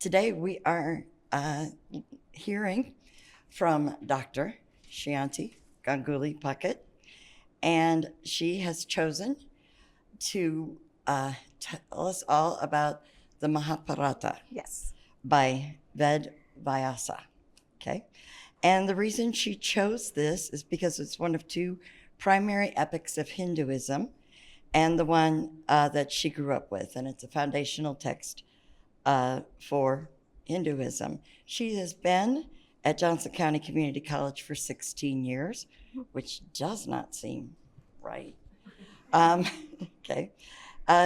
Today we are hearing from Dr. Sayanti Ganguly-Puckett, and she has chosen to tell us all about the Mahabharata. Yes. By Ved Vyasa. Okay. And the reason she chose this is because it's one of two primary epics of Hinduism and the one that she grew up with. And it's a foundational text for Hinduism. She has been at Johnson County Community College for 16 years, which does not seem right. Okay.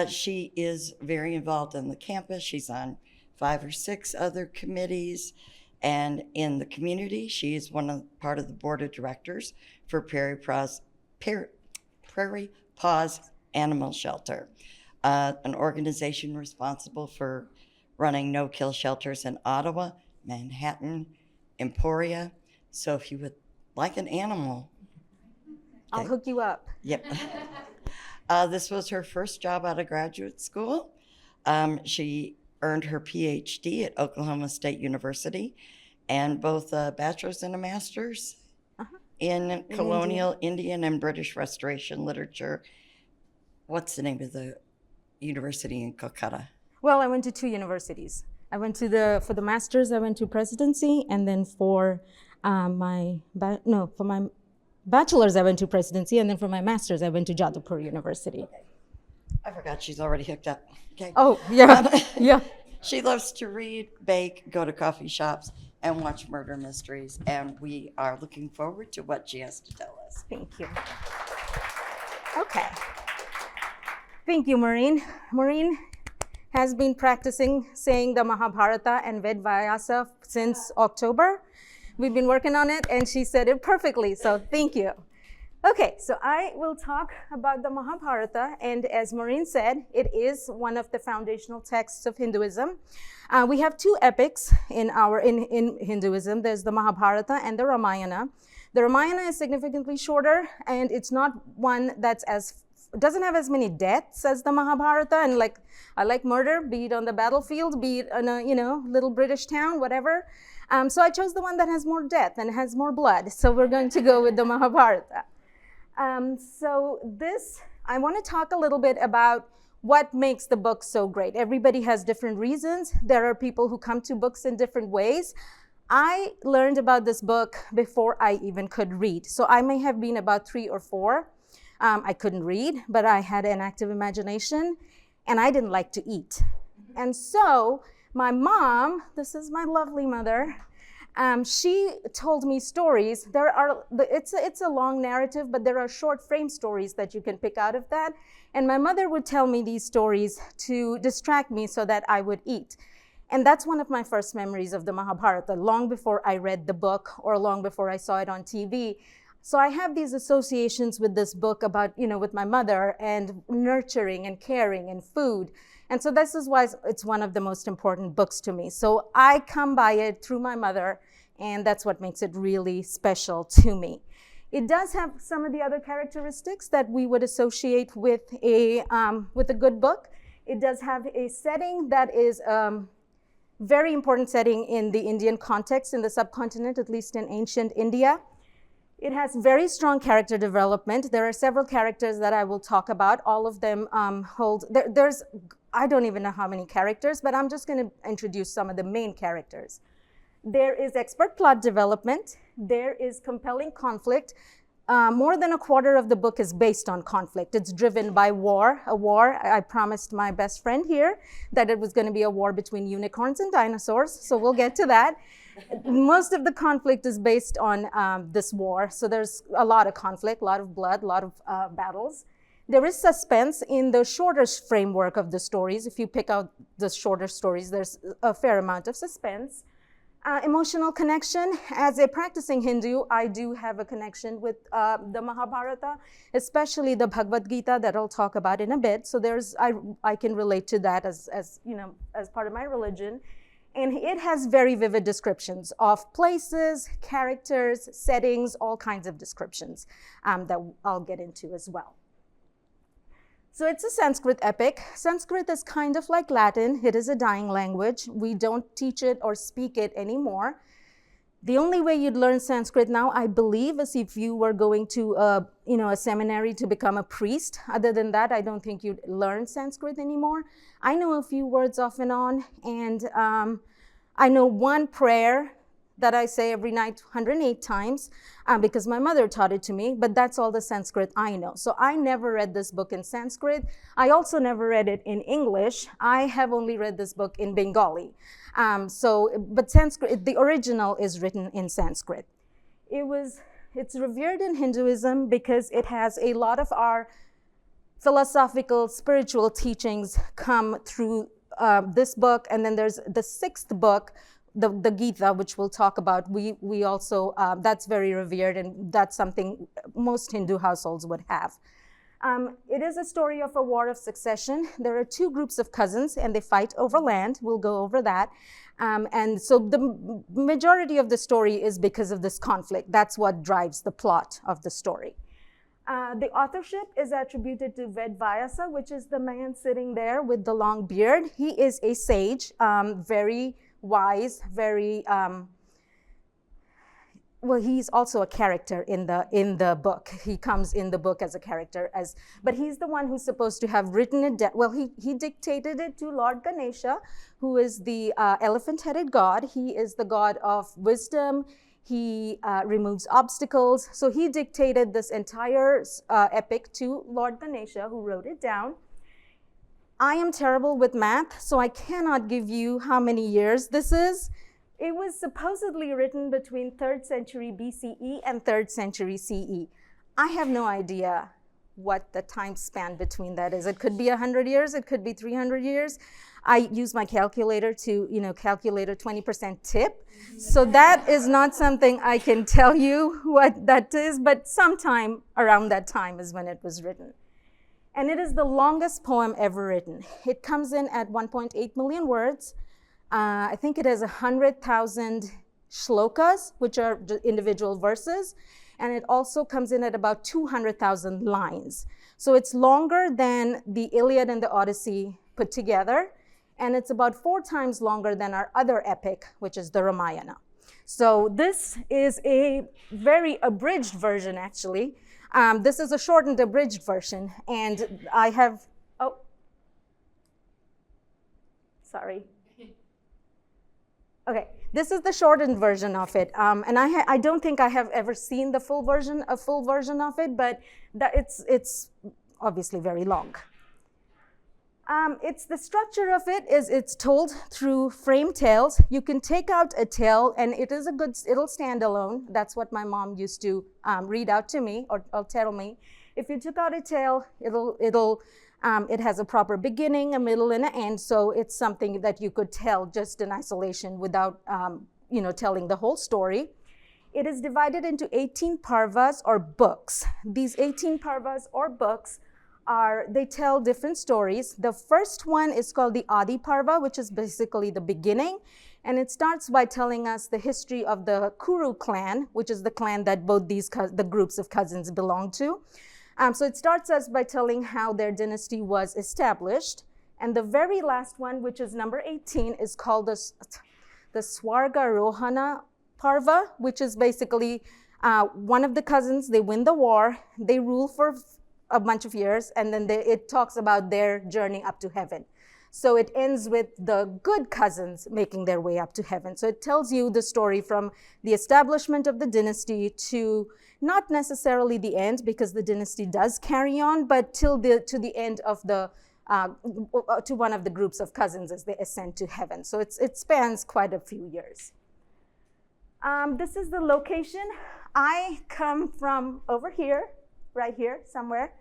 She is very involved on the campus. She's on 5 or 6 other committees. And in the community, she is part of the board of directors for Prairie Paws Animal Shelter, an organization responsible for running no-kill shelters in Ottawa, Manhattan, Emporia. So if you would like an animal, I'll hook you up. Yep. This was her first job out of graduate school. She earned her PhD at Oklahoma State University and both a bachelor's and a master's in colonial Indian and British Restoration literature. What's the name of the university in Kolkata? Well, I went to 2 universities. I went to for the master's, I went to Presidency, and then for my bachelor's, I went to Presidency, and then for my master's, I went to Jadavpur University. Okay. I forgot she's already hooked up. Okay. Oh, yeah, yeah. She loves to read, bake, go to coffee shops, and watch murder mysteries, and we are looking forward to what she has to tell us. Thank you. Okay. Thank you, Maureen. Maureen has been practicing saying the Mahabharata and Ved Vyasa since October. We've been working on it, and she said it perfectly, so thank you. Okay, so I will talk about the Mahabharata, and as Maureen said, it is one of the foundational texts of Hinduism. We have 2 epics in Hinduism. There's the Mahabharata and the Ramayana. The Ramayana is significantly shorter, and it's not one that's doesn't have as many deaths as the Mahabharata. And I like murder, be it on the battlefield, be it in a little British town, whatever. So I chose the one that has more death and has more blood. So we're going to go with the Mahabharata. I want to talk a little bit about what makes the book so great. Everybody has different reasons. There are people who come to books in different ways. I learned about this book before I even could read. So I may have been about 3 or 4. I couldn't read, but I had an active imagination, and I didn't like to eat. And so my mom, this is my lovely mother, she told me stories. It's a long narrative, but there are short frame stories that you can pick out of that. And my mother would tell me these stories to distract me so that I would eat. And that's one of my first memories of the Mahabharata, long before I read the book or long before I saw it on TV. So I have these associations with this book about, with my mother and nurturing and caring and food. And so this is why it's one of the most important books to me. So I come by it through my mother, and that's what makes it really special to me. It does have some of the other characteristics that we would associate with a good book. It does have a setting that is very important setting in the Indian context, in the subcontinent, at least in ancient India. It has very strong character development. There are several characters that I will talk about. All of them I don't even know how many characters, but I'm just going to introduce some of the main characters. There is expert plot development. There is compelling conflict. More than a quarter of the book is based on conflict. It's driven by war. I promised my best friend here that it was going to be a war between unicorns and dinosaurs, so we'll get to that. Most of the conflict is based on this war, so there's a lot of conflict, a lot of blood, a lot of battles. There is suspense in the shorter framework of the stories. If you pick out the shorter stories, there's a fair amount of suspense. Emotional connection. As a practicing Hindu, I do have a connection with the Mahabharata, especially the Bhagavad Gita that I'll talk about in a bit. So I can relate to that as part of my religion. And it has very vivid descriptions of places, characters, settings, all kinds of descriptions that I'll get into as well. So it's a Sanskrit epic. Sanskrit is kind of like Latin. It is a dying language. We don't teach it or speak it anymore. The only way you'd learn Sanskrit now, I believe, is if you were going to a seminary to become a priest. Other than that, I don't think you'd learn Sanskrit anymore. I know a few words off and on, and I know one prayer that I say every night 108 times because my mother taught it to me, but that's all the Sanskrit I know. So I never read this book in Sanskrit. I also never read it in English. I have only read this book in Bengali. But Sanskrit, the original is written in Sanskrit. It's revered in Hinduism because it has a lot of our philosophical, spiritual teachings come through this book. And then there's the sixth book, the Gita, which we'll talk about. We also, that's very revered, and that's something most Hindu households would have. It is a story of a war of succession. There are two groups of cousins, and they fight over land. We'll go over that. And so the majority of the story is because of this conflict. That's what drives the plot of the story. The authorship is attributed to Ved Vyasa, which is the man sitting there with the long beard. He is a sage, very wise, very well, he's also a character in the book. He comes in the book as a character, but he's the one who's supposed to have written it down. Well, he dictated it to Lord Ganesha, who is the elephant-headed god. He is the god of wisdom. He removes obstacles. So he dictated this entire epic to Lord Ganesha, who wrote it down. I am terrible with math, so I cannot give you how many years this is. It was supposedly written between 3rd century BCE and 3rd century CE. I have no idea what the time span between that is. It could be 100 years, it could be 300 years. I use my calculator to, calculate a 20% tip. So that is not something I can tell you what that is, but sometime around that time is when it was written. And it is the longest poem ever written. It comes in at 1.8 million words. I think it has 100,000 shlokas, which are individual verses, and it also comes in at about 200,000 lines. So it's longer than the Iliad and the Odyssey put together, and it's about 4 times longer than our other epic, which is the Ramayana. So this is a very abridged version, actually. This is a shortened, abridged version, and I have, sorry. Okay, this is the shortened version of it, and I don't think I have ever seen a full version of it, but it's obviously very long. It's the structure of it is it's told through frame tales. You can take out a tale, and it'll stand alone. That's what my mom used to read out to me or tell me. If you took out a tale, it has a proper beginning, a middle, and an end, so it's something that you could tell just in isolation without, telling the whole story. It is divided into 18 parvas or books. These 18 parvas or books they tell different stories. The first one is called the Adi Parva, which is basically the beginning, and it starts by telling us the history of the Kuru clan, which is the clan that both the groups of cousins belong to. So it starts us by telling how their dynasty was established. And the very last one, which is number 18, is called the Swargarohana Parva, which is basically one of the cousins, they win the war, they rule for a bunch of years, and then it talks about their journey up to heaven. So it ends with the good cousins making their way up to heaven. So it tells you the story from the establishment of the dynasty to not necessarily the end, because the dynasty does carry on, but to the end of to one of the groups of cousins as they ascend to heaven. So it spans quite a few years. This is the location. I come from over here, right here somewhere.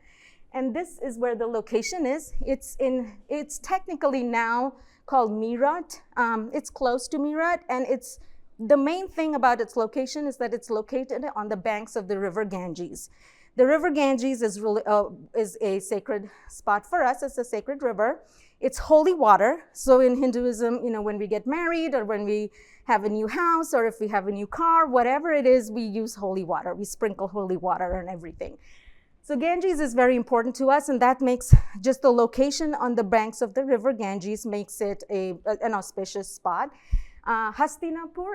And this is where the location is. It's technically now called Meerut. It's close to Meerut, and the main thing about its location is that it's located on the banks of the river Ganges. The river Ganges is a sacred spot for us. It's a sacred river. It's holy water. So in Hinduism, when we get married or when we have a new house or if we have a new car, whatever it is, we use holy water. We sprinkle holy water on everything. So Ganges is very important to us, and that makes just the location on the banks of the river Ganges makes it an auspicious spot. Hastinapur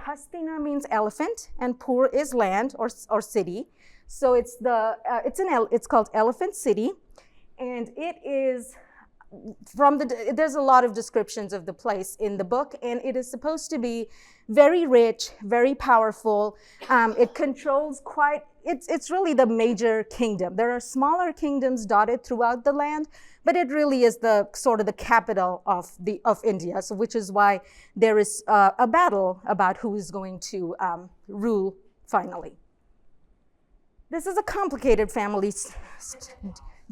Hastina means elephant, and Pur is land or city. So it's called Elephant City, and it is there's a lot of descriptions of the place in the book, and it is supposed to be very rich, very powerful. It controls it's really the major kingdom. There are smaller kingdoms dotted throughout the land, but it really is the sort of the capital of India. So which is why there is a battle about who is going to rule finally. This is a complicated family.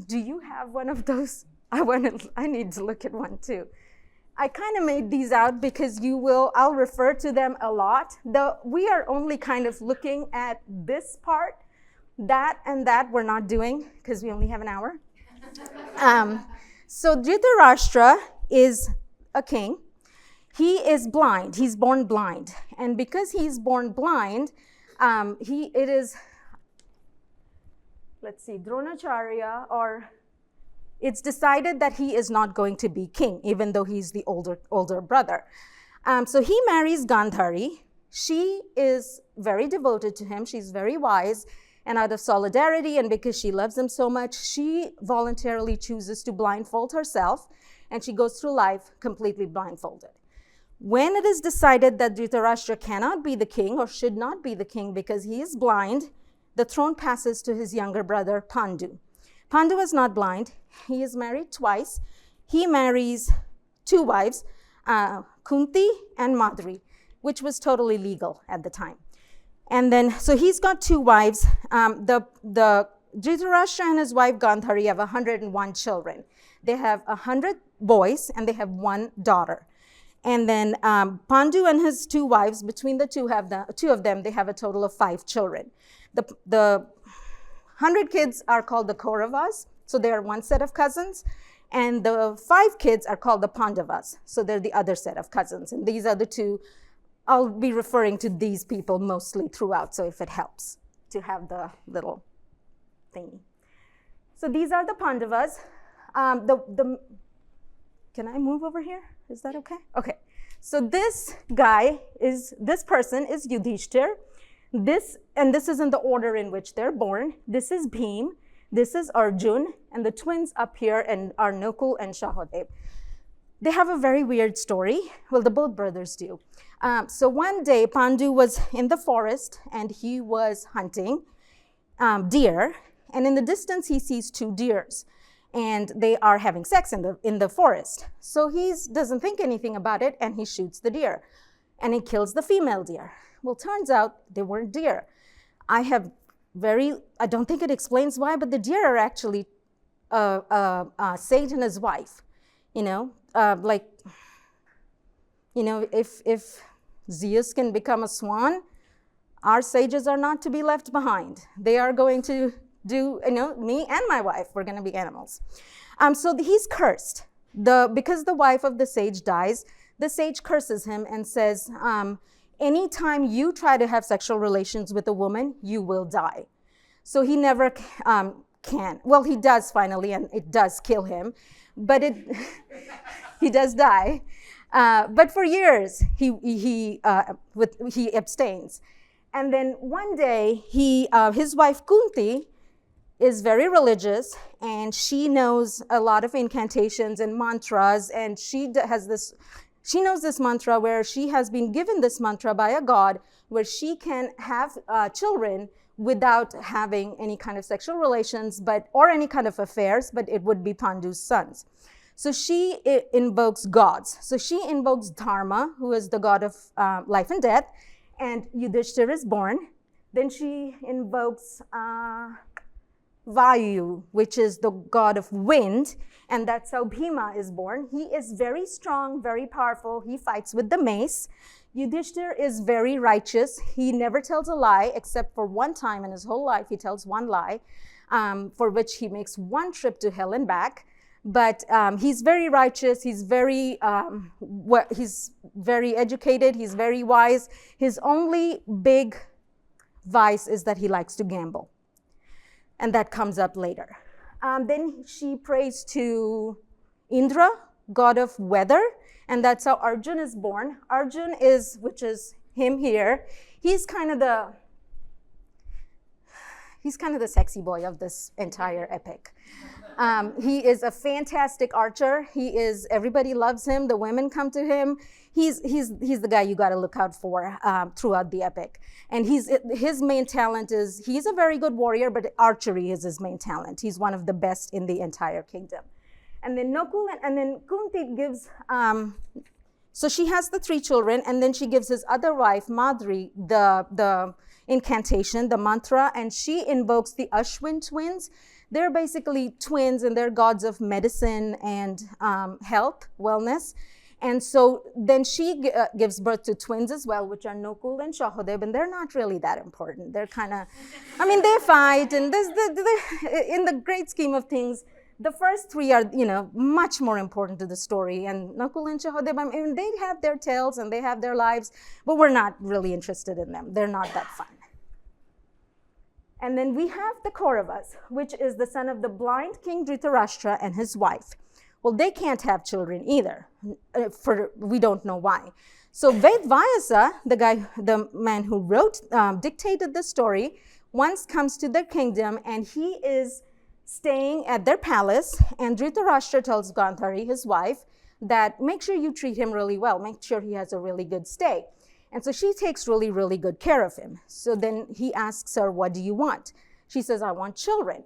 Do you have one of those? I need to look at one too. I kind of made these out because I'll refer to them a lot. We are only kind of looking at this part, that and that we're not doing because we only have an hour. So Dhritarashtra is a king. He is blind. He's born blind. And because he's born blind, Dronacharya, or it's decided that he is not going to be king, even though he's the older brother. So he marries Gandhari. She is very devoted to him. She's very wise. And out of solidarity, and because she loves him so much, she voluntarily chooses to blindfold herself, and she goes through life completely blindfolded. When it is decided that Dhritarashtra cannot be the king, or should not be the king because he is blind, the throne passes to his younger brother, Pandu. Pandu is not blind. He is married twice. He marries two wives, Kunti and Madri, which was totally legal at the time. And then, so he's got two wives. The Dhritarashtra and his wife Gandhari have 101 children. They have 100 boys and they have one daughter. And then Pandu and his two wives, between the two of them, they have a total of 5 children. The 100 kids are called the Kauravas, so they are one set of cousins. And the 5 kids are called the Pandavas, so they're the other set of cousins. And these are the two. I'll be referring to these people mostly throughout, so if it helps to have the little thingy. So these are the Pandavas. Can I move over here? Is that okay? Okay. So this person is Yudhishthir. This is in the order in which they're born. This is Bhim. This is Arjun. And the twins up here are Nakul and Sahadev. They have a very weird story. Well, both brothers do. So one day, Pandu was in the forest and he was hunting deer. And in the distance, he sees 2 deers. And they are having sex in the forest. So he doesn't think anything about it, and he shoots the deer. And he kills the female deer. Well, turns out they weren't deer. I don't think it explains why, but the deer are actually Sage and his wife. If Zeus can become a swan, our sages are not to be left behind. They are going to do, me and my wife, we're going to be animals. So he's cursed. Because the wife of the sage dies, the sage curses him and says, anytime you try to have sexual relations with a woman, you will die. So he never can. Well, he does finally, and it does kill him, but he does die. But for years, he abstains. And then one day, his wife Kunti is very religious, and she knows a lot of incantations and mantras, and she knows this mantra where she has been given this mantra by a god where she can have children without having any kind of sexual relations or any kind of affairs, but it would be Pandu's sons. So she invokes gods. So she invokes Dharma, who is the god of life and death, and Yudhishthir is born. Then she invokes Vayu, which is the god of wind, and that's how Bhima is born. He is very strong, very powerful. He fights with the mace. Yudhishthir is very righteous. He never tells a lie, except for one time in his whole life. He tells one lie, for which he makes one trip to hell and back. But he's very righteous. He's very educated. He's very wise. His only big vice is that he likes to gamble. And that comes up later. Then she prays to Indra, god of weather, and that's how Arjun is born. Arjun is, which is him here, he's kind of the sexy boy of this entire epic. He is a fantastic archer. Everybody loves him. The women come to him. He's the guy you got to look out for throughout the epic. And his main talent is, he's a very good warrior, but archery is his main talent. He's one of the best in the entire kingdom. And then Nakul and then Kunti gives, so she has the 3 children, and then she gives his other wife, Madri, the incantation, the mantra, and she invokes the Ashwin twins. They're basically twins, and they're gods of medicine and health, wellness. And so then she gives birth to twins as well, which are Nakul and Sahadev, and they're not really that important. They're kind of, they fight, and in the great scheme of things, the first 3 are, much more important to the story. And Nakul and Sahadev, they have their tales and they have their lives, but we're not really interested in them. They're not that fun. And then we have the Kauravas, which is the son of the blind king Dhritarashtra and his wife. Well, they can't have children either, we don't know why. So Ved Vyasa, the man who dictated the story, once comes to their kingdom, and he is staying at their palace, and Dhritarashtra tells Gandhari, his wife, that make sure you treat him really well, make sure he has a really good stay. And so she takes really, really good care of him. So then he asks her, what do you want? She says, I want children.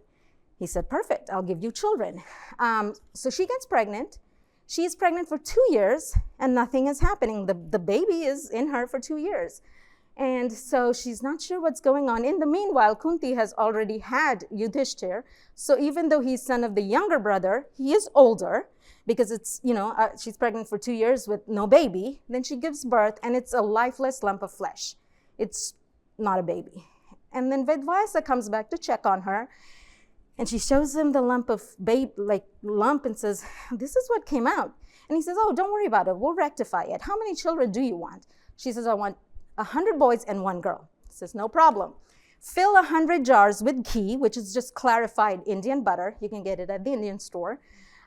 He said, perfect, I'll give you children. So she gets pregnant. She's pregnant for 2 years, and nothing is happening. The baby is in her for 2 years. And so she's not sure what's going on. In the meanwhile, Kunti has already had Yudhishthir. So even though he's son of the younger brother, he is older, because it's, she's pregnant for 2 years with no baby. Then she gives birth, and it's a lifeless lump of flesh. It's not a baby. And then Ved Vyasa comes back to check on her, and she shows him the lump and says, this is what came out. And he says, oh, don't worry about it. We'll rectify it. How many children do you want? She says, I want 100 boys and 1 girl. He says, no problem. Fill 100 jars with ghee, which is just clarified Indian butter. You can get it at the Indian store.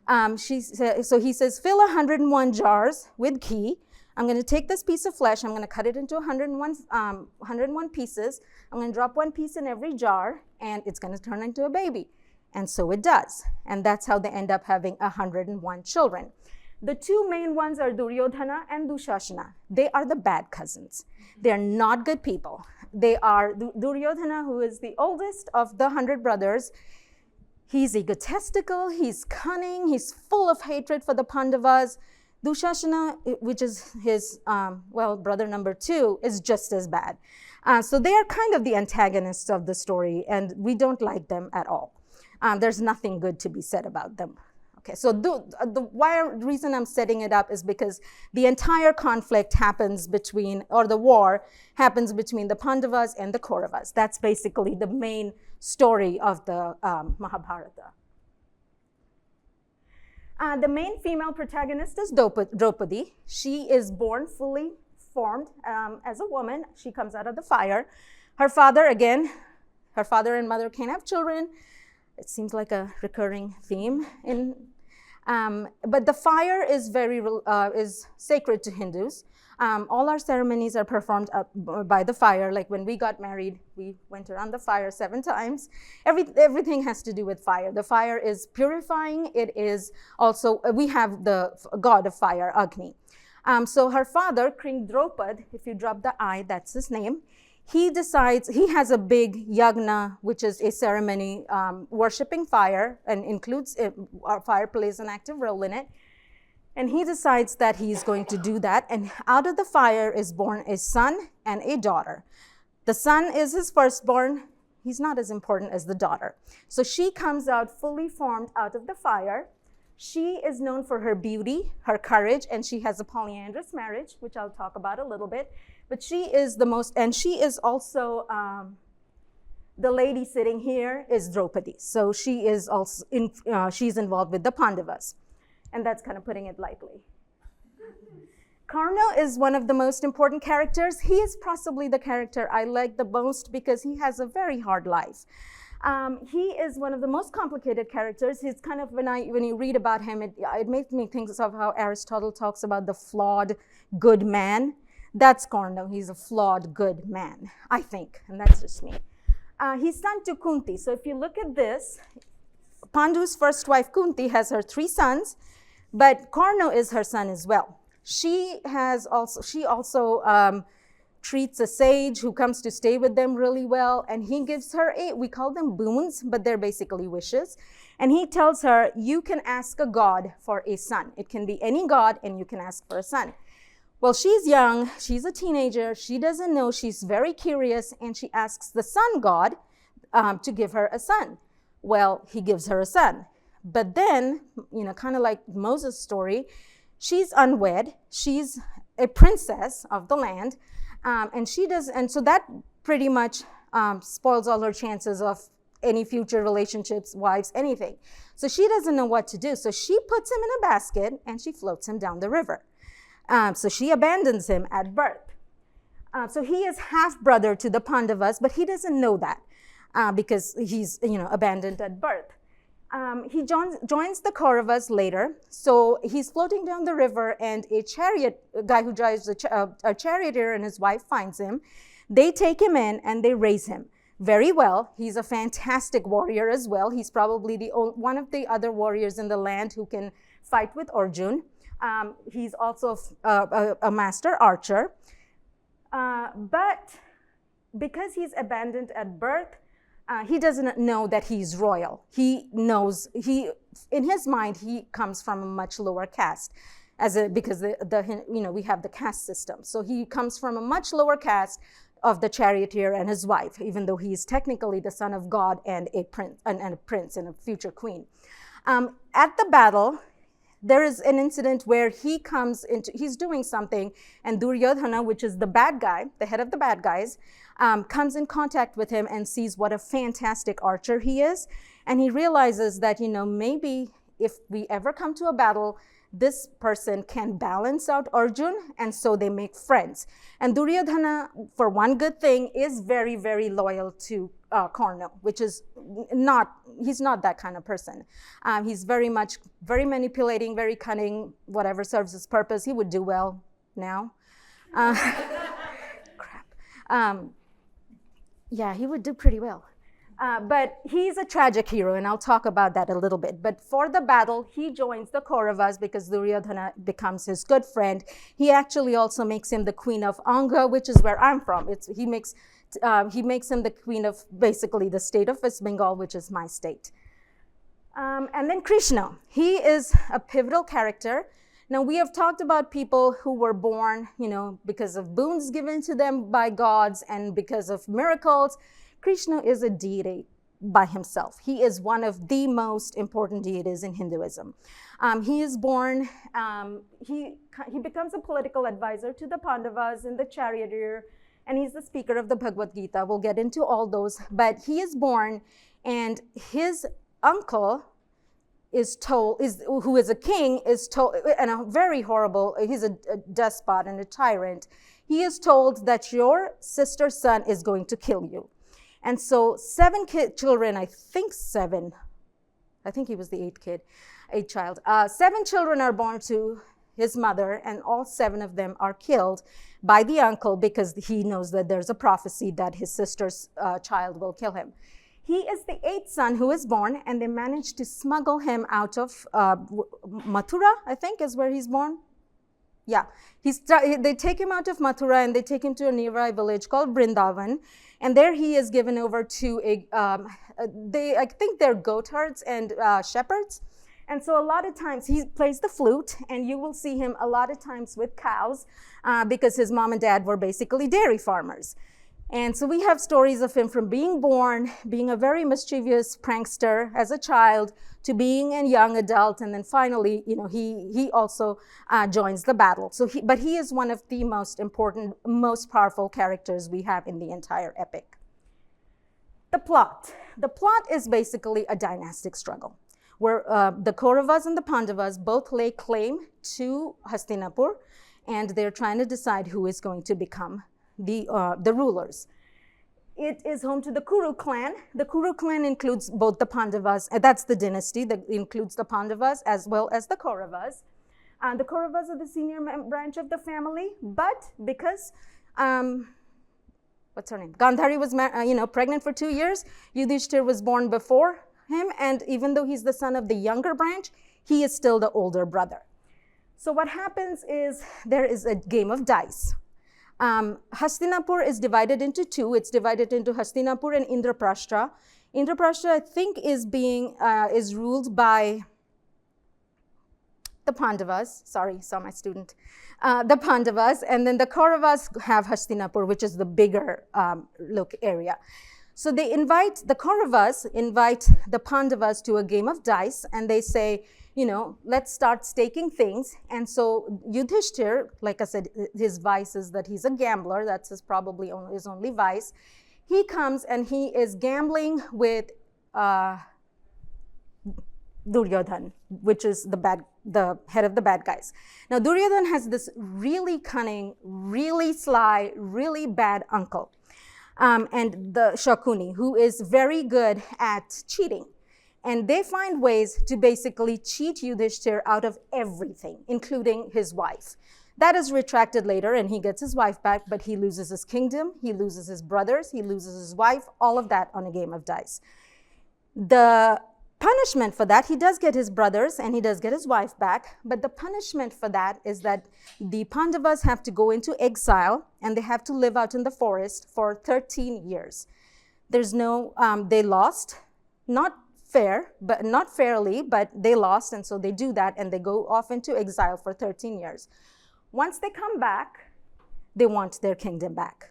So he says, fill 101 jars with ghee. I'm going to take this piece of flesh. I'm going to cut it into 101 pieces. I'm going to drop 1 piece in every jar, and it's going to turn into a baby. And so it does. And that's how they end up having 101 children. The 2 main ones are Duryodhana and Dushasana. They are the bad cousins. They are not good people. They are Duryodhana, who is the oldest of the 100 brothers. He's egotistical, he's cunning, he's full of hatred for the Pandavas. Dushasana, which is his, brother number 2, is just as bad. So they are kind of the antagonists of the story, and we don't like them at all. There's nothing good to be said about them. Okay, so the reason I'm setting it up is because the entire conflict happens the war happens between the Pandavas and the Kauravas. That's basically the main story of the Mahabharata. The main female protagonist is Draupadi. She is born fully formed as a woman. She comes out of the fire. Her father and mother can't have children. It seems like a recurring theme but the fire is sacred to Hindus. All our ceremonies are performed by the fire. Like when we got married, we went around the fire 7 times. Everything has to do with fire. The fire is purifying. It is also, we have the god of fire, Agni. So her father, King Draupad, if you drop the I, that's his name. He has a big yagna, which is a ceremony worshiping fire, and includes fire plays an active role in it. And he decides that he's going to do that. And out of the fire is born a son and a daughter. The son is his firstborn. He's not as important as the daughter. So she comes out fully formed out of the fire. She is known for her beauty, her courage, and she has a polyandrous marriage, which I'll talk about a little bit. But she is she is also, the lady sitting here is Draupadi. So she is also, she's involved with the Pandavas. And that's kind of putting it lightly. Karna is one of the most important characters. He is possibly the character I like the most because he has a very hard life. He is one of the most complicated characters. He's kind of, when you read about him, it makes me think of how Aristotle talks about the flawed good man. That's Karna. He's a flawed good man, I think, and that's just me. He's son to Kunti. So if you look at this, Pandu's first wife Kunti has her 3 sons, but Karna is her son as well. She also treats a sage who comes to stay with them really well, and he gives her we call them boons, but they're basically wishes. And he tells her, you can ask a god for a son. It can be any god, and you can ask for a son. Well, she's young, she's a teenager, she doesn't know, she's very curious, and she asks the sun god to give her a son. Well, he gives her a son. But then, kind of like Moses' story, she's unwed, she's a princess of the land, and so that pretty much spoils all her chances of any future relationships, wives, anything. So she doesn't know what to do. So she puts him in a basket and she floats him down the river. So she abandons him at birth. So he is half-brother to the Pandavas, but he doesn't know that because he's abandoned at birth. He joins the Kauravas later. So he's floating down the river, and a guy who drives a charioteer and his wife finds him. They take him in and they raise him very well. He's a fantastic warrior as well. He's probably one of the other warriors in the land who can fight with Arjun. He's also a master archer. But because he's abandoned at birth, he doesn't know that he's royal. He knows, in his mind, he comes from a much lower caste, because we have the caste system. So he comes from a much lower caste of the charioteer and his wife, even though he is technically the son of God and a prince and a future queen. At the battle, there is an incident where he's doing something, and Duryodhana, which is the bad guy, the head of the bad guys, comes in contact with him and sees what a fantastic archer he is. And he realizes that, maybe if we ever come to a battle, this person can balance out Arjun, and so they make friends. And Duryodhana, for one good thing, is very, very loyal to Karna, which is he's not that kind of person. He's very manipulating, very cunning, whatever serves his purpose. He would do well now. Crap. Yeah, he would do pretty well. But he's a tragic hero, and I'll talk about that a little bit. But for the battle, he joins the Kauravas because Duryodhana becomes his good friend. He actually also makes him the queen of Anga, which is where I'm from. He makes him the queen of basically the state of West Bengal, which is my state. And then Krishna. He is a pivotal character. Now, we have talked about people who were born, because of boons given to them by gods and because of miracles. Krishna is a deity by himself. He is one of the most important deities in Hinduism. He is born, he becomes a political advisor to the Pandavas and the charioteer, and he's the speaker of the Bhagavad Gita. We'll get into all those, but he is born, and his uncle who is a king, is told, and a very horrible, he's a despot and a tyrant. He is told that your sister's son is going to kill you. And so 7 children, I think he was the 8th child. 7 children are born to his mother, and all 7 of them are killed by the uncle because he knows that there's a prophecy that his sister's child will kill him. He is the 8th son who is born, and they managed to smuggle him out of Mathura, I think is where he's born. Yeah, they take him out of Mathura and they take him to a nearby village called Vrindavan, and there he is given over to I think they're goat herds and shepherds. And so a lot of times he plays the flute, and you will see him a lot of times with cows because his mom and dad were basically dairy farmers. And so we have stories of him from being born, being a very mischievous prankster as a child, to being a young adult, and then finally, he also joins the battle. But he is one of the most important, most powerful characters we have in the entire epic. The plot is basically a dynastic struggle, where the Kauravas and the Pandavas both lay claim to Hastinapur, and they're trying to decide who is going to become the rulers. It is home to the Kuru clan. The Kuru clan includes both the Pandavas, that's the dynasty that includes the Pandavas as well as the Kauravas. The Kauravas are the senior branch of the family, but because, what's her name? Gandhari was pregnant for 2 years, Yudhishthir was born before him, and even though he's the son of the younger branch, he is still the older brother. So what happens is there is a game of dice. Hastinapur is divided into two. It's divided into Hastinapur and Indraprastha. Indraprastha, I think, is ruled by the Pandavas. Sorry, saw my student. The Pandavas, and then the Kauravas have Hastinapur, which is the bigger area. So the Kauravas invite the Pandavas to a game of dice, and they say, let's start staking things. And so Yudhishthir, like I said, his vice is that he's a gambler. That's his only vice. He comes and he is gambling with Duryodhan, which is the head of the bad guys. Now Duryodhan has this really cunning, really sly, really bad uncle, and the Shakuni, who is very good at cheating. And they find ways to basically cheat Yudhishthir out of everything, including his wife. That is retracted later, and he gets his wife back, but he loses his kingdom, he loses his brothers, he loses his wife, all of that on a game of dice. The punishment for that, he does get his brothers and he does get his wife back, but the punishment for that is that the Pandavas have to go into exile and they have to live out in the forest for 13 years. They lost, not fairly, but they lost, and so they do that and they go off into exile for 13 years. Once they come back, they want their kingdom back.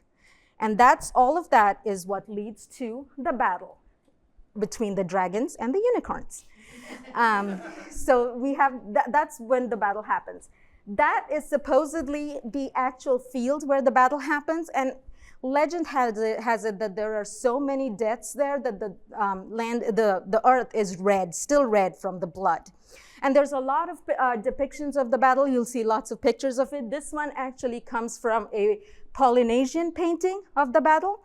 And all of that is what leads to the battle between the dragons and the unicorns. So we have, that's when the battle happens. That is supposedly the actual field where the battle happens, and legend has it that there are so many deaths there that the earth is still red from the blood. And there's a lot of depictions of the battle. You'll see lots of pictures of it. This one actually comes from a Polynesian painting of the battle.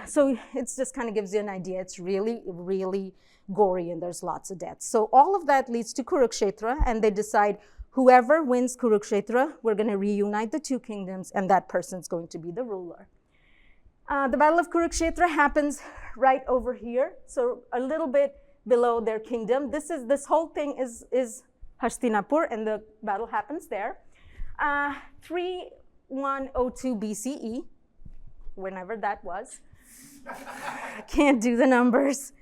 So it just kind of gives you an idea. It's really, really gory and there's lots of deaths. So all of that leads to Kurukshetra, and they decide whoever wins Kurukshetra, we're going to reunite the two kingdoms, and that person's going to be the ruler. The Battle of Kurukshetra happens right over here, so a little bit below their kingdom. This whole thing is Hastinapur, and the battle happens there. 3102 BCE, whenever that was. I can't do the numbers.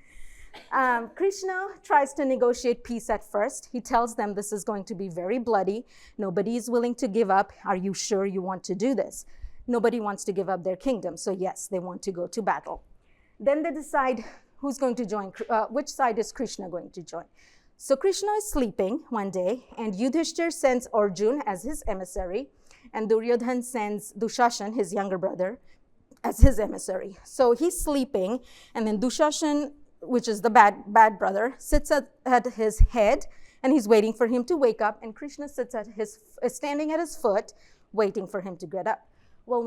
Krishna tries to negotiate peace at first. He tells them this is going to be very bloody. Nobody is willing to give up. Are you sure you want to do this? Nobody wants to give up their kingdom. So yes, they want to go to battle. Then they decide who's going to join, which side is Krishna going to join. So Krishna is sleeping one day, and Yudhishthir sends Arjun as his emissary, and Duryodhan sends Dushashan, his younger brother, as his emissary. So he's sleeping, and then Dushashan, which is the bad brother, sits at his head, and he's waiting for him to wake up, and Krishna standing at his foot, waiting for him to get up. Well,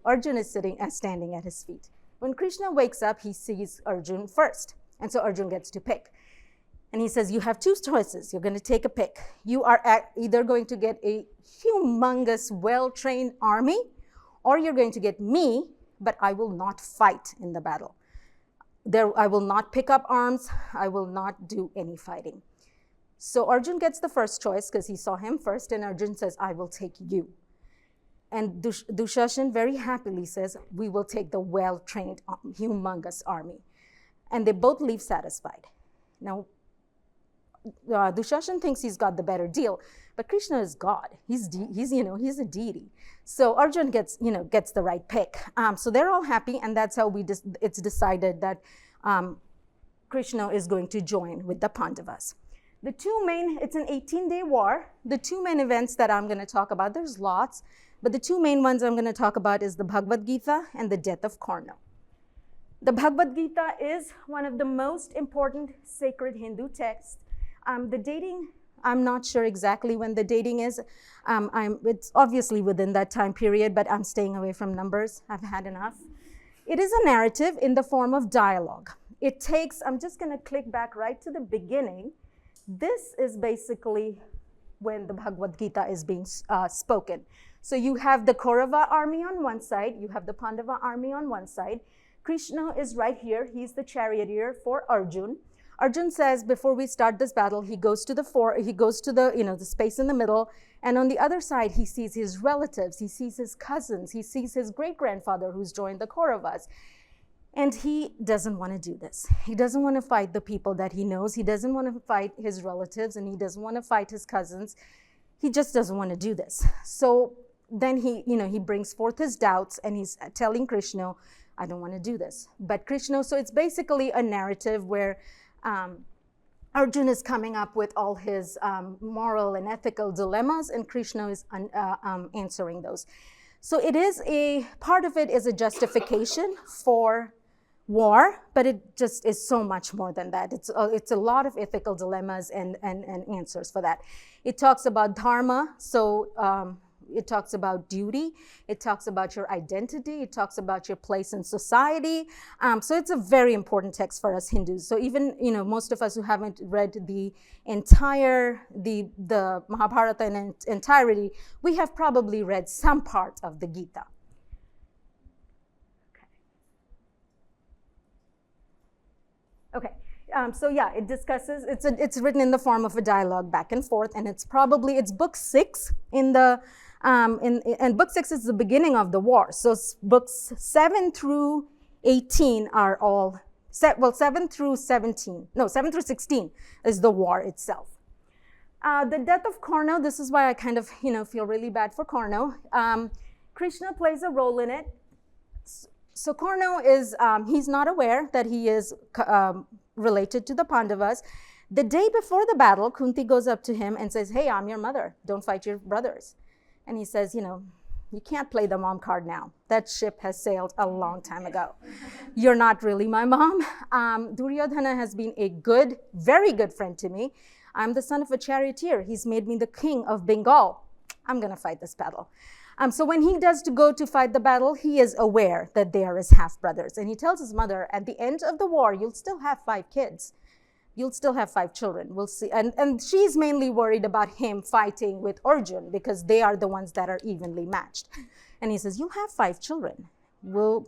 Arjun is standing at his feet. When Krishna wakes up, he sees Arjun first, and so Arjun gets to pick. And he says, you have two choices. You're going to take a pick. You are either going to get a humongous, well-trained army, or you're going to get me, but I will not fight in the battle. I will not pick up arms. I will not do any fighting. So Arjun gets the first choice because he saw him first, and Arjun says, I will take you. And Dushashan very happily says, we will take the well-trained, humongous army. And they both leave satisfied. Now, Dushashan thinks he's got the better deal, but Krishna is God. He's a deity. So Arjun gets the right pick. So they're all happy, and that's how it's decided that Krishna is going to join with the Pandavas. It's an 18-day war. The two main events that I'm going to talk about, there's lots, but the two main ones I'm going to talk about is the Bhagavad Gita and the death of Karna. The Bhagavad Gita is one of the most important sacred Hindu texts. The dating, I'm not sure exactly when the dating is. It's obviously within that time period, but I'm staying away from numbers. I've had enough. It is a narrative in the form of dialogue. It takes, I'm just going to click back right to the beginning. This is basically when the Bhagavad Gita is being spoken. So you have the Kaurava army on one side, you have the Pandava army on one side. Krishna is right here. He's the charioteer for Arjun. Arjun says before we start this battle, he goes to the the space in the middle, and on the other side he sees his relatives, he sees his cousins, he sees his great-grandfather who's joined the Kauravas. And he doesn't want to do this. He doesn't want to fight the people that he knows. He doesn't want to fight his relatives, and he doesn't want to fight his cousins. He just doesn't want to do this. So then he brings forth his doubts, and he's telling Krishna, I don't want to do this. But Krishna, so it's basically a narrative where Arjuna is coming up with all his moral and ethical dilemmas, and Krishna is answering those. So it is part of it is a justification for war, but it just is so much more than that. It's a lot of ethical dilemmas and answers for that. It talks about dharma, so it talks about duty, it talks about your identity, it talks about your place in society. So it's a very important text for us Hindus. So even most of us who haven't read the entire the Mahabharata in entirety, we have probably read some part of the Gita. Okay. So yeah, it discusses. It's written in the form of a dialogue back and forth, and it's book 6 in the. And book 6 is the beginning of the war. So books 7 through 18 are all, 7 through 17, no, 7 through 16 is the war itself. The death of Karna, this is why I kind of, feel really bad for Karna. Krishna plays a role in it. So Karna is, he's not aware that he is related to the Pandavas. The day before the battle, Kunti goes up to him and says, hey, I'm your mother. Don't fight your brothers. And he says, you can't play the mom card now. That ship has sailed a long time ago. You're not really my mom. Duryodhana has been a good, very good friend to me. I'm the son of a charioteer. He's made me the king of Bengal. I'm going to fight this battle. So when he does to go to fight the battle, he is aware that they are his half-brothers. And he tells his mother, at the end of the war, you'll still have 5 kids. You'll still have 5 children. We'll see. And she's mainly worried about him fighting with Arjun because they are the ones that are evenly matched. And he says, you'll have 5 children. You'll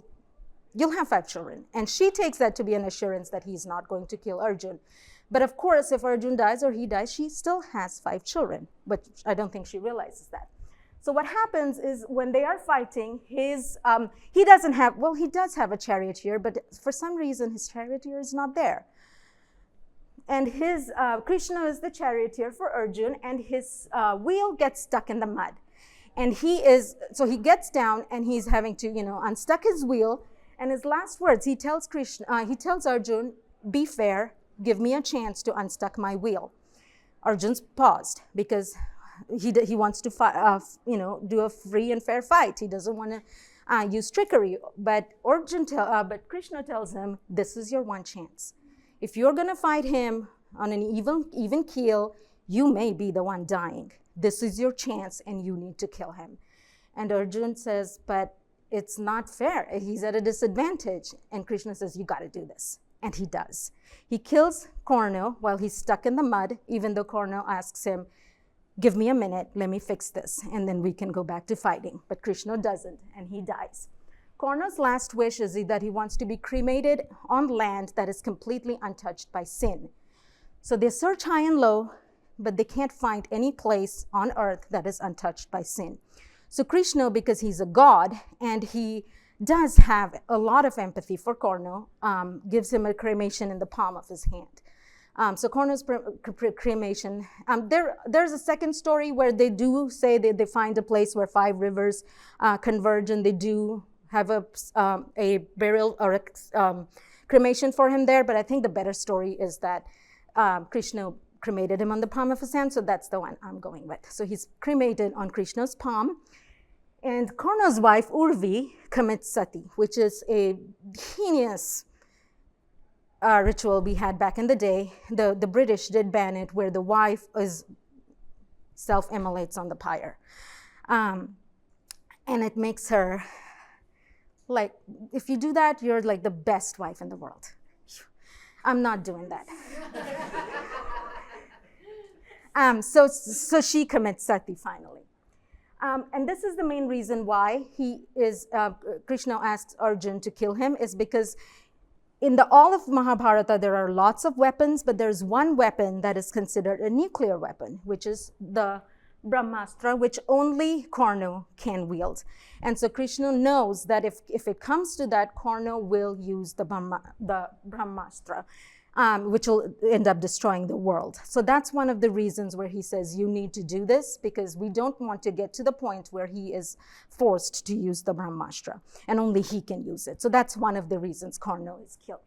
have 5 children. And she takes that to be an assurance that he's not going to kill Arjun. But of course, if Arjun dies or he dies, she still has 5 children. But I don't think she realizes that. So what happens is when they are fighting, he does have a charioteer, but for some reason his charioteer is not there. And Krishna is the charioteer for Arjun, and his wheel gets stuck in the mud. And he gets down and he's having to, unstuck his wheel. And his last words, he tells Arjun, be fair, give me a chance to unstuck my wheel. Arjun's paused because he wants to do a free and fair fight. He doesn't want to use trickery. But Krishna tells him, this is your one chance. If you're going to fight him on an even keel, you may be the one dying. This is your chance, and you need to kill him. And Arjun says, but it's not fair. He's at a disadvantage. And Krishna says, you got to do this. And he does. He kills Karna while he's stuck in the mud, even though Karna asks him, give me a minute, let me fix this, and then we can go back to fighting. But Krishna doesn't, and he dies. Karna's last wish is that he wants to be cremated on land that is completely untouched by sin. So they search high and low, but they can't find any place on earth that is untouched by sin. So Krishna, because he's a god, and he does have a lot of empathy for Karna, gives him a cremation in the palm of his hand. So Karna's cremation, there's a second story where they do say that they find a place where 5 rivers converge, and they do have a burial or a cremation for him there. But I think the better story is that Krishna cremated him on the palm of his hand, so that's the one I'm going with. So he's cremated on Krishna's palm. And Karna's wife, Urvi, commits sati, which is a heinous ritual we had back in the day. The British did ban it, where the wife self-immolates on the pyre. And it makes her Like, if you do that, you're like the best wife in the world. I'm not doing that. So she commits sati finally. And this is the main reason why Krishna asks Arjun to kill him, is because in all of Mahabharata, there are lots of weapons, but there's one weapon that is considered a nuclear weapon, which is the Brahmastra, which only Karna can wield. And so Krishna knows that if it comes to that, Karna will use the Brahmastra, which will end up destroying the world. So that's one of the reasons where he says, you need to do this, because we don't want to get to the point where he is forced to use the Brahmastra, and only he can use it. So that's one of the reasons Karna is killed.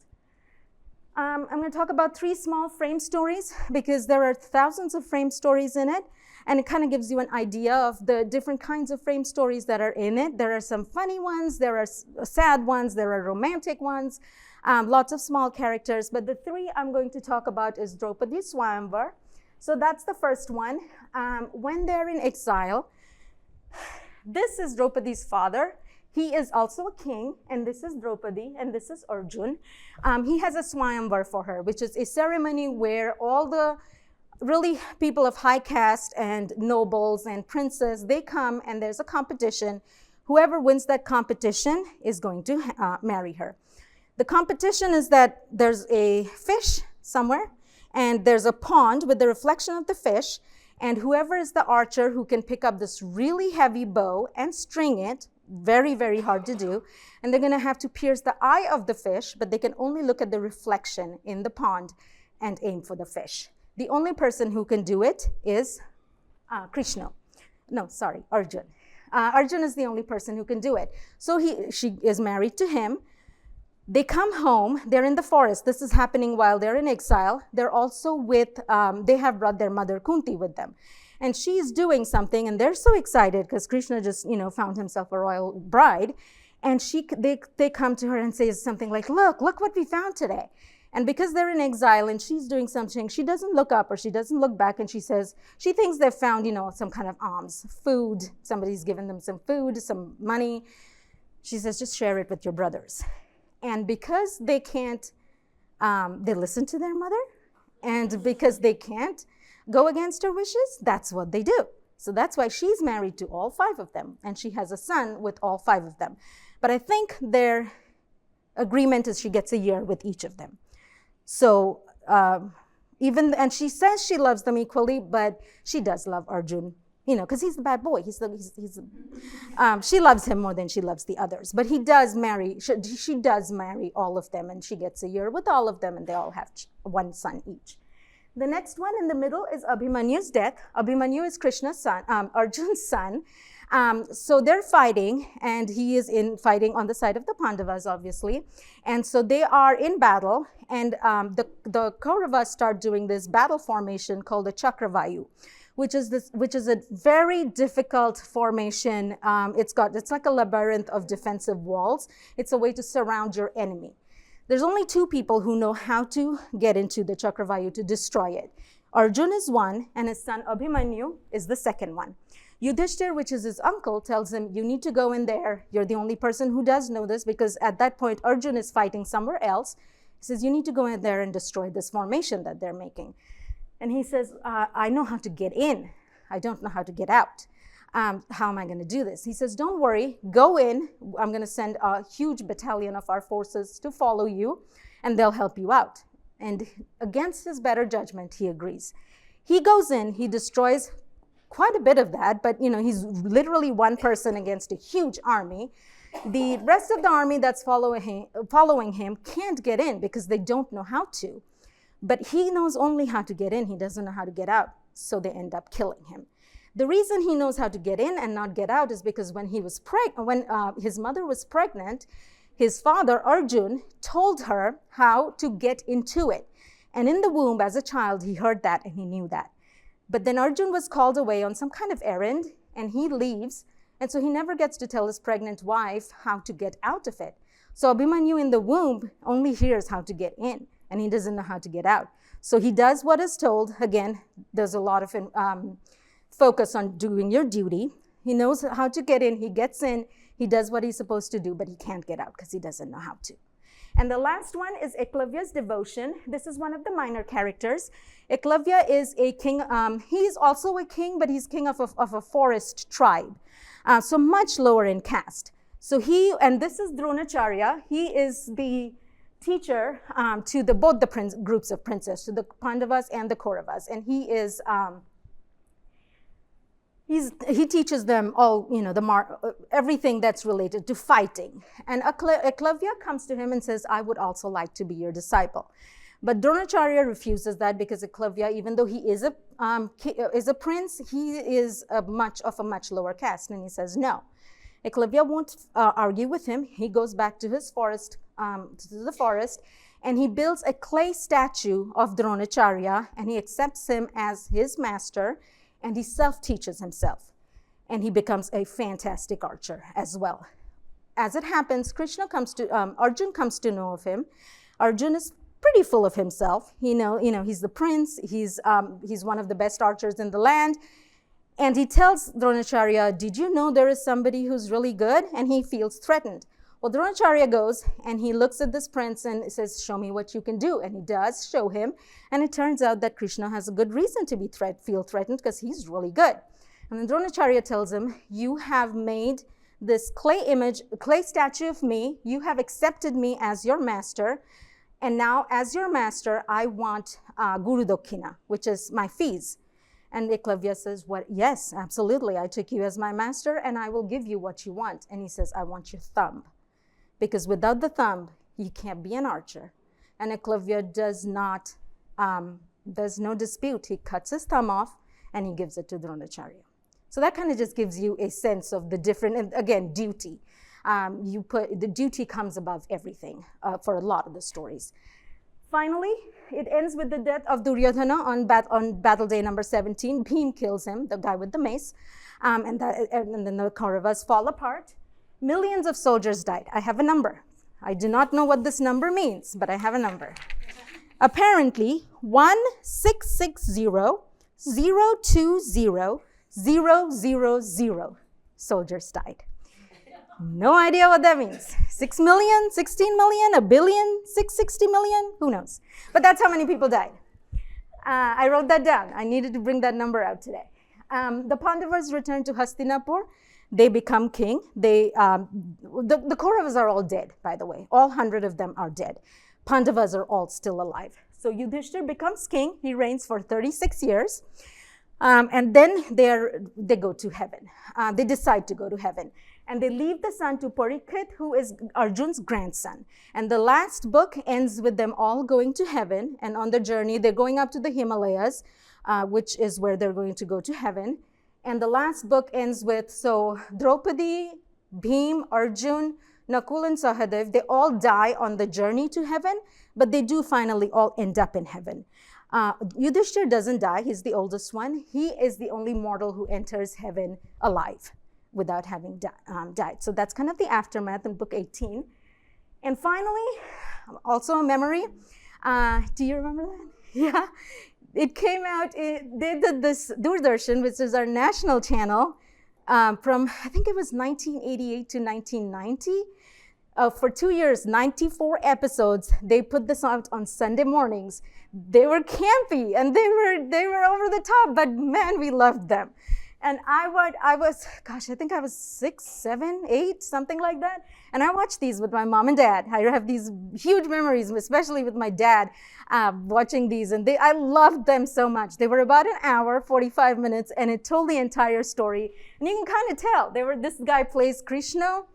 I'm going to talk about 3 small frame stories, because there are thousands of frame stories in it, and it kind of gives you an idea of the different kinds of frame stories that are in it. There are some funny ones, there are sad ones, there are romantic ones, lots of small characters, but the 3 I'm going to talk about is Draupadi Swayamvar. So that's the first one. When they're in exile, this is Draupadi's father. He is also a king, and this is Draupadi, and this is Arjun. He has a Swayamvar for her, which is a ceremony where all the really people of high caste and nobles and princes, they come and there's a competition. Whoever wins that competition is going to marry her. The competition is that there's a fish somewhere, and there's a pond with the reflection of the fish, and whoever is the archer who can pick up this really heavy bow and string it, very, very hard to do, and they're going to have to pierce the eye of the fish, but they can only look at the reflection in the pond and aim for the fish. The only person who can do it is Arjun. Arjun is the only person who can do it. So she is married to him. They come home, they're in the forest. This is happening while they're in exile. They're also they have brought their mother Kunti with them. And she's doing something, and they're so excited because Krishna just, found himself a royal bride. And they come to her and say something like, look what we found today. And because they're in exile and she's doing something, she doesn't look up or she doesn't look back, and she thinks they've found, some kind of alms, food. Somebody's given them some food, some money. She says, just share it with your brothers. And because they can't, they listen to their mother, and because they can't go against her wishes, that's what they do. So that's why she's married to all 5 of them, and she has a son with all 5 of them. But I think their agreement is she gets a year with each of them. So and she says she loves them equally, but she does love Arjun, because he's the bad boy. She loves him more than she loves the others. But he does marry, she does marry all of them, and she gets a year with all of them, and they all have 1 son each. The next one in the middle is Abhimanyu's death. Abhimanyu is Krishna's son, Arjun's son. So they're fighting, and he is fighting on the side of the Pandavas, obviously. And so they are in battle, and the Kauravas start doing this battle formation called the Chakravayu, which is a very difficult formation. It's like a labyrinth of defensive walls. It's a way to surround your enemy. There's only 2 people who know how to get into the Chakravayu to destroy it. Arjun is one, and his son Abhimanyu is the second one. Yudhishthir, which is his uncle, tells him, you need to go in there. You're the only person who does know this, because at that point, Arjun is fighting somewhere else. He says, you need to go in there and destroy this formation that they're making. And he says, I know how to get in. I don't know how to get out. How am I going to do this? He says, don't worry, go in. I'm going to send a huge battalion of our forces to follow you, and they'll help you out. And against his better judgment, he agrees. He goes in, he destroys quite a bit of that, but he's literally 1 person against a huge army. The rest of the army that's following him can't get in because they don't know how to. But he knows only how to get in. He doesn't know how to get out. So they end up killing him. The reason he knows how to get in and not get out is because when his mother was pregnant, his father, Arjun, told her how to get into it. And in the womb, as a child, he heard that and he knew that. But then Arjun was called away on some kind of errand, and he leaves. And so he never gets to tell his pregnant wife how to get out of it. So Abhimanyu in the womb only hears how to get in, and he doesn't know how to get out. So he does what is told. Again, there's a lot of focus on doing your duty. He knows how to get in. He gets in. He does what he's supposed to do, but he can't get out because he doesn't know how to. And the last one is Eklavya's devotion. This is one of the minor characters. Eklavya is a king. He's also a king, but he's king of a forest tribe, so much lower in caste. So and this is Dronacharya. He is the teacher to both the groups of princes, to the Pandavas and the Kauravas, and he is he teaches them all, everything that's related to fighting. And Eklavya comes to him and says, "I would also like to be your disciple." But Dronacharya refuses that because Eklavya, even though he is a prince, he is of a much lower caste, and he says no. Eklavya won't argue with him. He goes back to his forest, and he builds a clay statue of Dronacharya, and he accepts him as his master, and he self-teaches himself, and he becomes a fantastic archer as well. As it happens, Arjun comes to know of him. Arjun is pretty full of himself. He's the prince. He's one of the best archers in the land. And he tells Dronacharya, "Did you know there is somebody who's really good?" And he feels threatened. Well, Dronacharya goes and he looks at this prince and says, "Show me what you can do." And he does show him. And it turns out that Krishna has a good reason to feel threatened because he's really good. And then Dronacharya tells him, "You have made this clay statue of me. You have accepted me as your master. And now as your master, I want Guru Dakshina, which is my fees." And Eklavya says, "What? Yes, absolutely. I took you as my master and I will give you what you want." And he says, "I want your thumb. Because without the thumb, you can't be an archer." And Eklavya there's no dispute. He cuts his thumb off and he gives it to Dronacharya. So that kind of just gives you a sense of the different, and again, duty. The duty comes above everything for a lot of the stories. Finally, it ends with the death of Duryodhana on battle day number 17. Bhim kills him, the guy with the mace, and then the Kauravas fall apart. Millions of soldiers died. I have a number. I do not know what this number means, but I have a number. Apparently, 1,660,020,000 soldiers died. No idea what that means. 6 million, 16 million, a billion, 660 million, who knows? But that's how many people died. I wrote that down. I needed to bring that number out today. The Pandavas return to Hastinapur. They become king. The Kauravas are all dead, by the way. All 100 of them are dead. Pandavas are all still alive. So Yudhishthir becomes king. He reigns for 36 years. And then they go to heaven. They decide to go to heaven. And they leave the son to Parikshit, who is Arjun's grandson. And the last book ends with them all going to heaven. And on the journey, they're going up to the Himalayas, which is where they're going to go to heaven. And the last book ends with, Draupadi, Bhim, Arjun, Nakul, and Sahadev, they all die on the journey to heaven, but they do finally all end up in heaven. Yudhishthir doesn't die. He's the oldest one. He is the only mortal who enters heaven alive without having died. So that's kind of the aftermath in book 18. And finally, also a memory. Do you remember that? Yeah. It came out, they did this Doordarshan, which is our national channel, from, I think it was 1988 to 1990. For 2 years, 94 episodes. They put this out on Sunday mornings. They were campy and they were over the top, but man, we loved them. And I think I was 6, 7, 8, something like that. And I watched these with my mom and dad. I have these huge memories, especially with my dad, watching these. And I loved them so much. They were about an hour, 45 minutes, and it told the entire story. And you can kind of tell. This guy plays Krishna.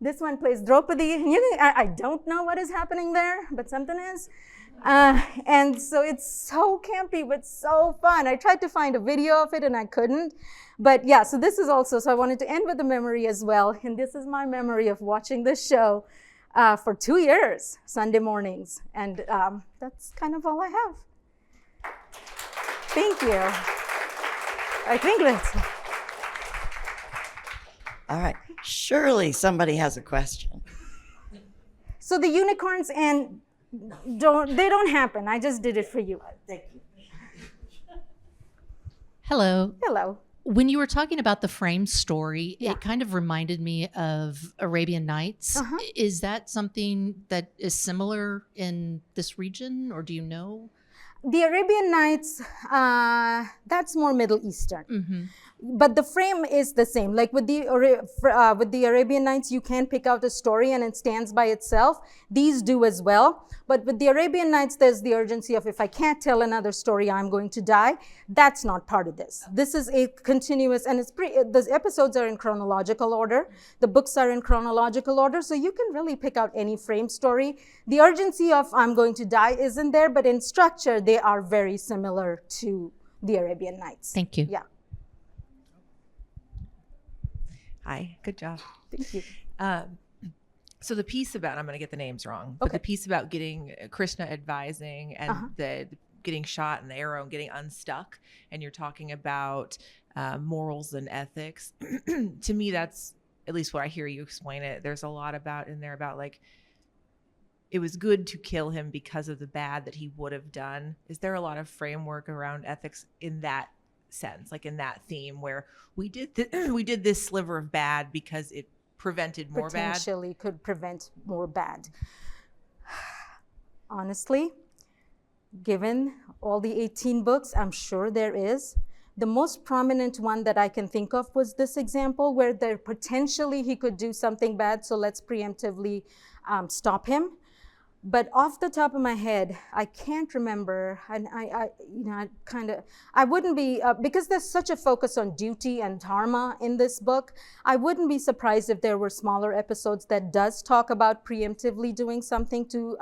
This one plays Draupadi. And I don't know what is happening there, but something is. And so it's so campy, but so fun. I tried to find a video of it and I couldn't. But yeah, so this is also, so I wanted to end with a memory as well. And this is my memory of watching this show for 2 years, Sunday mornings. And that's kind of all I have. Thank you. I think that's... All right. Surely somebody has a question. So the unicorns and they don't happen. I just did it for you. Thank you. Hello. Hello. When you were talking about the frame story, Yeah. it kind of reminded me of Arabian Nights. Is that something that is similar in this region, or do you know? The Arabian Nights, that's more Middle Eastern. Mm-hmm. But the frame is the same. Like with the Arabian Nights, you can pick out a story and it stands by itself. These do as well. But with the Arabian Nights, there's the urgency of if I can't tell another story, I'm going to die. That's not part of this. This is a continuous, and the episodes are in chronological order. The books are in chronological order, so you can really pick out any frame story. The urgency of I'm going to die isn't there, but in structure, they are very similar to the Arabian Nights. Thank you. Yeah. Hi, good job. Thank you. So the piece about, I'm going to get the names wrong, but the piece about getting Krishna advising and the getting shot and the arrow and getting unstuck, and you're talking about morals and ethics. To me, that's at least what I hear you explain it. There's a lot about in there about like, it was good to kill him because of the bad that he would have done. Is there a lot of framework around ethics in that sense, like in that theme where we did this sliver of bad because it prevented more bad? Potentially could prevent more bad. Honestly, given all the 18 books, I'm sure there is. The most prominent one that I can think of was this example where there potentially he could do something bad, so let's preemptively stop him. But off the top of my head, I can't remember, and I wouldn't be, because there's such a focus on duty and dharma in this book, I wouldn't be surprised if there were smaller episodes that does talk about preemptively doing something to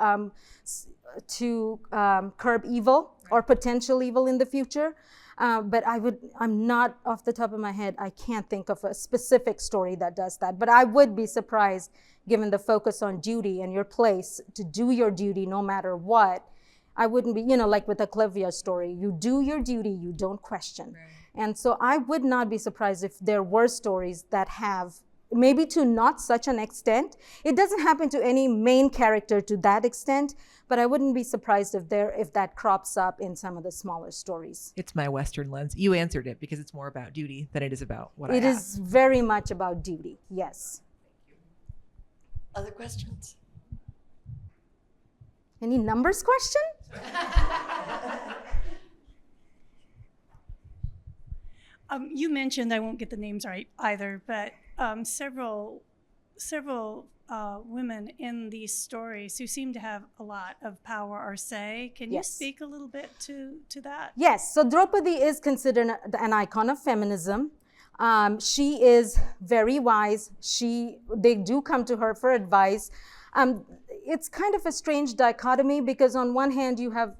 curb evil or potential evil in the future. But I'm not off the top of my head, I can't think of a specific story that does that. But I would be surprised, given the focus on duty and your place to do your duty no matter what. I wouldn't be, like with the Clivia story, you do your duty, you don't question. Right. And so I would not be surprised if there were stories that have, maybe to not such an extent. It doesn't happen to any main character to that extent, but I wouldn't be surprised if that crops up in some of the smaller stories. It's my Western lens. You answered it because it's more about duty than it is about what I It is very much about duty, yes. Other questions? Any numbers question? You mentioned, I won't get the names right either, but several women in these stories who seem to have a lot of power or say. Can you speak a little bit to that? Yes, so Draupadi is considered an icon of feminism. She is very wise. They do come to her for advice. It's kind of a strange dichotomy because on one hand you have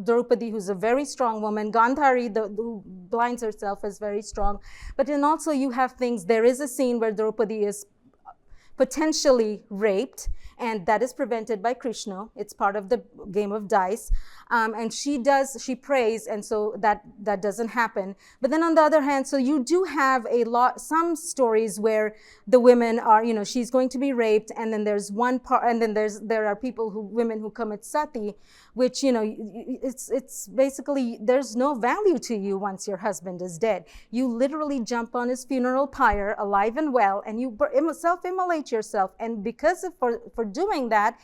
Draupadi, who's a very strong woman. Gandhari, who blinds herself, is very strong. But then also you have things, there is a scene where Draupadi is potentially raped, and that is prevented by Krishna. It's part of the game of dice. And she prays, and so that doesn't happen. But then on the other hand, so you do have some stories where the women are, she's going to be raped, and then there's one part, and then there are women who commit sati, which, it's basically, there's no value to you once your husband is dead. You literally jump on his funeral pyre, alive and well, and you self-immolate yourself. And because for doing that,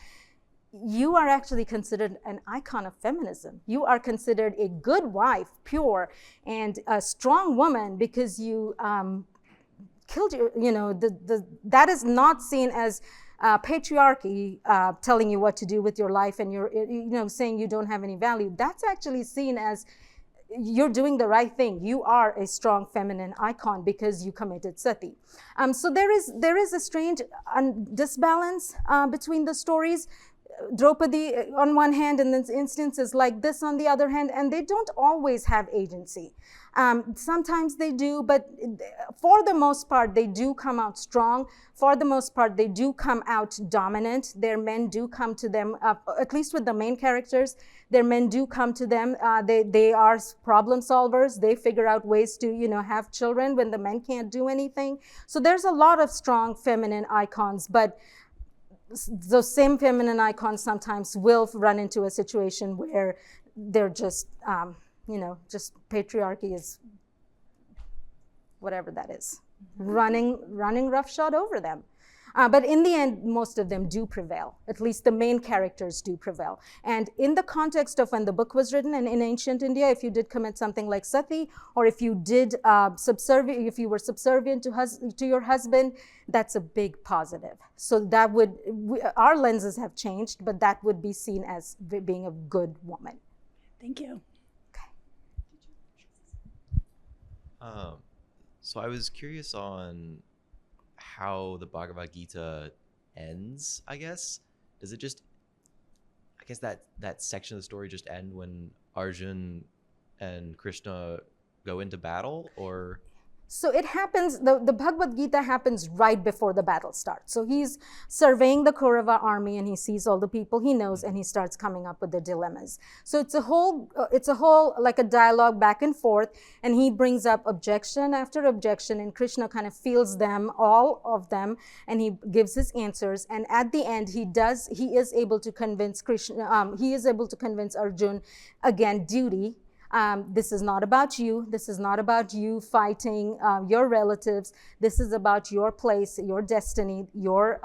you are actually considered an icon of feminism. You are considered a good wife, pure, and a strong woman because you killed that is not seen as patriarchy telling you what to do with your life and you're saying you don't have any value. That's actually seen as you're doing the right thing. You are a strong feminine icon because you committed sati. So there is a strange disbalance between the stories. Draupadi on one hand, and then instances like this on the other hand, and they don't always have agency. Sometimes they do, but for the most part, they do come out strong. For the most part, they do come out dominant. Their men do come to them, at least with the main characters, their men do come to them. They are problem solvers. They figure out ways to, have children when the men can't do anything. So there's a lot of strong feminine icons, but those same feminine icons sometimes will run into a situation where they're just, just patriarchy is whatever that is, running roughshod over them. But in the end, most of them do prevail. At least the main characters do prevail. And in the context of when the book was written, and in ancient India, if you did commit something like sati, or if you did if you were subservient to your husband, that's a big positive. So that our lenses have changed, but that would be seen as being a good woman. Thank you. So I was curious on how the Bhagavad Gita ends, I guess. Does it just, I guess that section of the story just end when Arjun and Krishna go into battle, or? So it happens, the Bhagavad Gita happens right before the battle starts. So he's surveying the Kaurava army and he sees all the people he knows and he starts coming up with the dilemmas. So it's a whole like a dialogue back and forth, and he brings up objection after objection, and Krishna kind of feels them, all of them, and he gives his answers. And at the end, he is able to convince Arjun, again, duty. This is not about you. This is not about you fighting your relatives. This is about your place, your destiny, your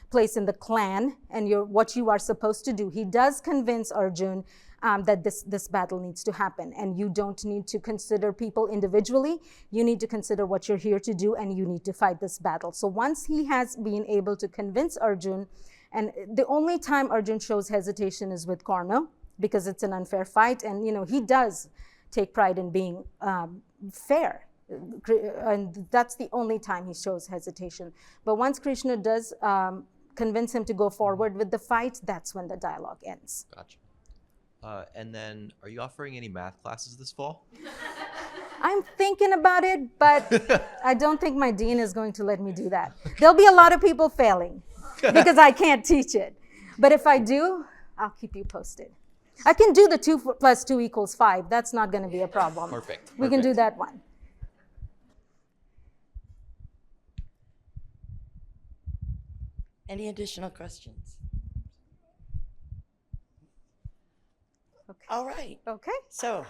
place in the clan, and what you are supposed to do. He does convince Arjun that this battle needs to happen, and you don't need to consider people individually. You need to consider what you're here to do, and you need to fight this battle. So once he has been able to convince Arjun, and the only time Arjun shows hesitation is with Karna, because it's an unfair fight, and he does take pride in being fair, and that's the only time he shows hesitation. But once Krishna does convince him to go forward with the fight, that's when the dialogue ends. Gotcha. And then, are you offering any math classes this fall? I'm thinking about it, but I don't think my dean is going to let me do that. There'll be a lot of people failing because I can't teach it. But if I do, I'll keep you posted. I can do the 2 + 2 = 5. That's not going to be a problem. Perfect. We can do that one. Any additional questions? Okay. All right. Okay. So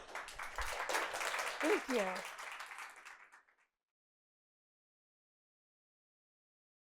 Thank you.